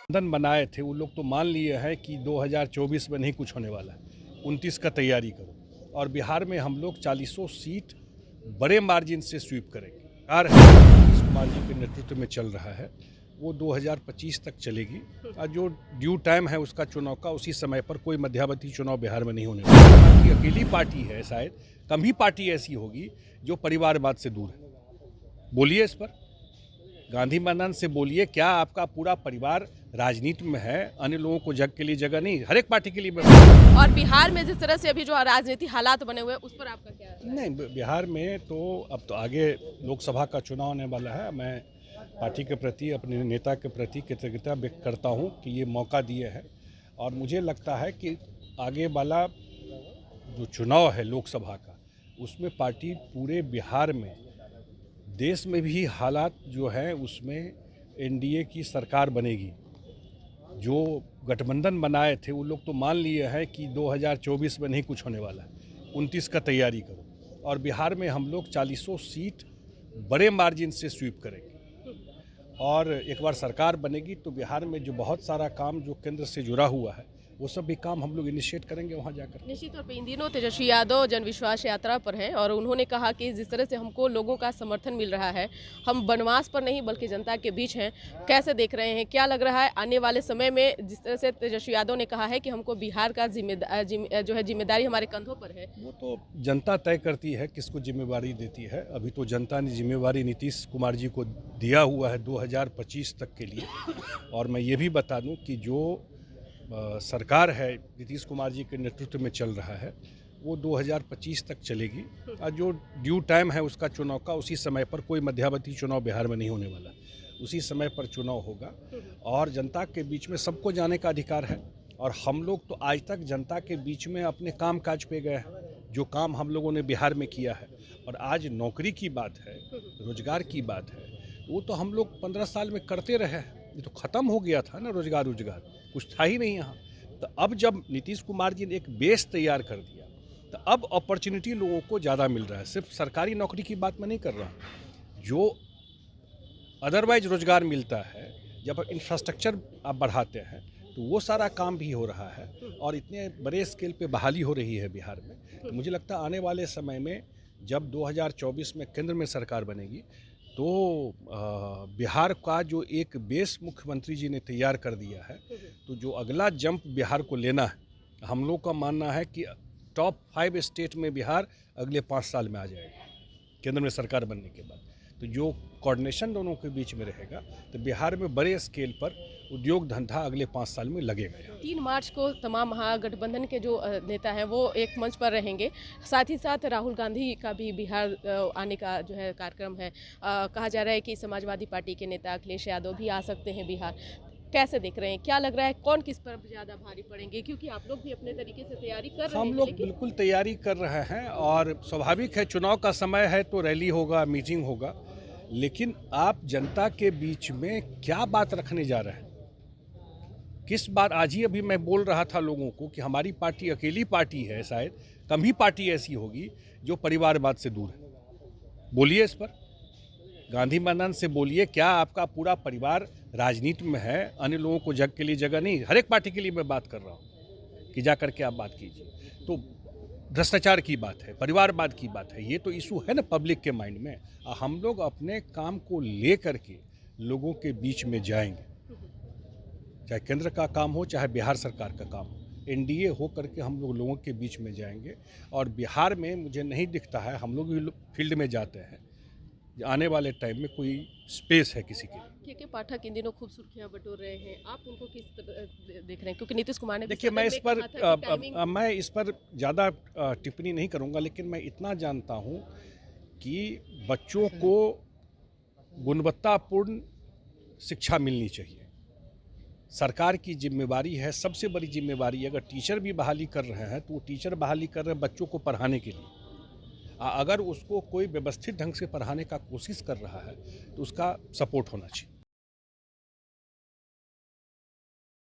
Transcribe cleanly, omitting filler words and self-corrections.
गठबंधन बनाए थे वो लोग तो मान लिए हैं कि 2024 में नहीं कुछ होने वाला है, 29 का तैयारी करो। और बिहार में हम लोग 40 सीट बड़े मार्जिन से स्वीप करेंगे। सरकार है नीतीश कुमार जी के नेतृत्व में चल रहा है, वो 2025 तक चलेगी और जो ड्यू टाइम है उसका चुनाव का, उसी समय पर कोई मध्यावधि चुनाव बिहार में नहीं होने वाला। पार्टी अकेली पार्टी है, शायद कम ही पार्टी ऐसी होगी जो परिवारवाद से दूर है। बोलिए इस पर, गांधी मैदान से बोलिए, क्या आपका पूरा परिवार राजनीति में है? अन्य लोगों को जग के लिए जगह नहीं, हर एक पार्टी के लिए। और बिहार में जिस तरह से अभी जो राजनीति हालात बने हुए हैं उस पर आपका क्या है? नहीं, बिहार में तो अब तो आगे लोकसभा का चुनाव आने वाला है। मैं पार्टी के प्रति, अपने नेता के प्रति कृतज्ञता व्यक्त करता हूं कि ये मौका दिए है और मुझे लगता है कि आगे वाला जो चुनाव है लोकसभा का, उसमें पार्टी पूरे बिहार में, देश में भी हालात जो है उसमें एनडीए की सरकार बनेगी। जो गठबंधन बनाए थे वो लोग तो मान लिए हैं कि 2024 में नहीं कुछ होने वाला है, 29 का तैयारी करो। और बिहार में हम लोग 40 सीट बड़े मार्जिन से स्वीप करेंगे और एक बार सरकार बनेगी तो बिहार में जो बहुत सारा काम जो केंद्र से जुड़ा हुआ है वो सब भी काम हम लोग इनिशिएट करेंगे वहाँ जाकर। निश्चित तौर पे इन दिनों तेजस्वी यादव जन विश्वास यात्रा पर हैं और उन्होंने कहा कि जिस तरह से हमको लोगों का समर्थन मिल रहा है, हम बनवास पर नहीं बल्कि जनता के बीच हैं। कैसे देख रहे हैं, क्या लग रहा है आने वाले समय में? जिस तरह से तेजस्वी यादव ने कहा है कि हमको बिहार का जिम्मेदारी हमारे कंधों पर है। वो तो जनता तय करती है किसको जिम्मेवारी देती है। अभी तो जनता ने जिम्मेवारी नीतीश कुमार जी को दिया हुआ है 2025 तक के लिए। और मैं ये भी बता दूं कि जो सरकार है नीतीश कुमार जी के नेतृत्व में चल रहा है, वो 2025 तक चलेगी और जो ड्यू टाइम है उसका चुनाव का, उसी समय पर कोई मध्यावधि चुनाव बिहार में नहीं होने वाला, उसी समय पर चुनाव होगा। और जनता के बीच में सबको जाने का अधिकार है और हम लोग तो आज तक जनता के बीच में अपने काम काज पे गए हैं। जो काम हम लोगों ने बिहार में किया है, और आज नौकरी की बात है, रोजगार की बात है, वो तो हम लोग 15 साल में करते रहे हैं। ये तो ख़त्म हो गया था ना, रोजगार कुछ था ही नहीं यहाँ। तो अब जब नीतीश कुमार जी ने एक बेस तैयार कर दिया तो अब अपॉर्चुनिटी लोगों को ज़्यादा मिल रहा है। सिर्फ सरकारी नौकरी की बात मैं नहीं कर रहा, जो अदरवाइज रोजगार मिलता है, जब इंफ्रास्ट्रक्चर आप बढ़ाते हैं तो वो सारा काम भी हो रहा है और इतने बड़े स्केल पे बहाली हो रही है बिहार में। तो मुझे लगता है आने वाले समय में जब 2024 में केंद्र में सरकार बनेगी तो बिहार का जो एक बेस मुख्यमंत्री जी ने तैयार कर दिया है, तो जो अगला जंप बिहार को लेना है, हम लोग का मानना है कि टॉप 5 स्टेट में बिहार अगले 5 साल में आ जाएगा केंद्र में सरकार बनने के बाद। तो जो कोऑर्डिनेशन दोनों के बीच में रहेगा तो बिहार में बड़े स्केल पर उद्योग धंधा अगले 5 साल में लगेगा। 3 मार्च को तमाम महागठबंधन के जो नेता हैं वो एक मंच पर रहेंगे। साथ ही साथ राहुल गांधी का भी बिहार आने का जो है कार्यक्रम है। कहा जा रहा है कि समाजवादी पार्टी के नेता अखिलेश यादव भी आ सकते हैं बिहार। कैसे देख रहे हैं, क्या लग रहा है कौन किस पर ज़्यादा भारी पड़ेंगे? क्योंकि आप लोग भी अपने तरीके से तैयारी कर रहे हैं। हम लोग बिल्कुल तैयारी कर रहे हैं और स्वाभाविक है, चुनाव का समय है तो रैली होगा, मीटिंग होगा, लेकिन आप जनता के बीच में क्या बात रखने जा रहे हैं, किस बात? आज ही अभी मैं बोल रहा था लोगों को कि हमारी पार्टी अकेली पार्टी है, शायद कम ही पार्टी ऐसी होगी जो परिवारवाद से दूर है। बोलिए इस पर, गांधी मैदान से बोलिए, क्या आपका पूरा परिवार राजनीति में है? अन्य लोगों को जग के लिए जगह नहीं, हर एक पार्टी के लिए मैं बात कर रहा हूँ कि जा करके आप बात कीजिए। तो भ्रष्टाचार की बात है, परिवारवाद की बात है, ये तो इशू है ना पब्लिक के माइंड में। हम लोग अपने काम को ले करके लोगों के बीच में जाएंगे, चाहे केंद्र का काम हो चाहे बिहार सरकार का काम हो, एनडीए हो करके हम लोग लोगों के बीच में जाएंगे। और बिहार में मुझे नहीं दिखता है, हम लोग भी फील्ड में जाते हैं, आने वाले टाइम में कोई स्पेस है किसी के लिए। के पाठक इन दिनों खूब सुर्खियां बटोर रहे हैं, आप उनको किस तरह देख रहे हैं? क्योंकि नीतीश कुमार ने, देखिए, मैं इस पर ज़्यादा टिप्पणी नहीं करूंगा, लेकिन मैं इतना जानता हूं कि बच्चों को गुणवत्तापूर्ण शिक्षा मिलनी चाहिए। सरकार की जिम्मेवारी है, सबसे बड़ी जिम्मेवारी। अगर टीचर भी बहाली कर रहे हैं तो वो टीचर बहाली कर रहे हैं बच्चों को पढ़ाने के लिए। अगर उसको कोई व्यवस्थित ढंग से पढ़ाने का कोशिश कर रहा है तो उसका सपोर्ट होना चाहिए।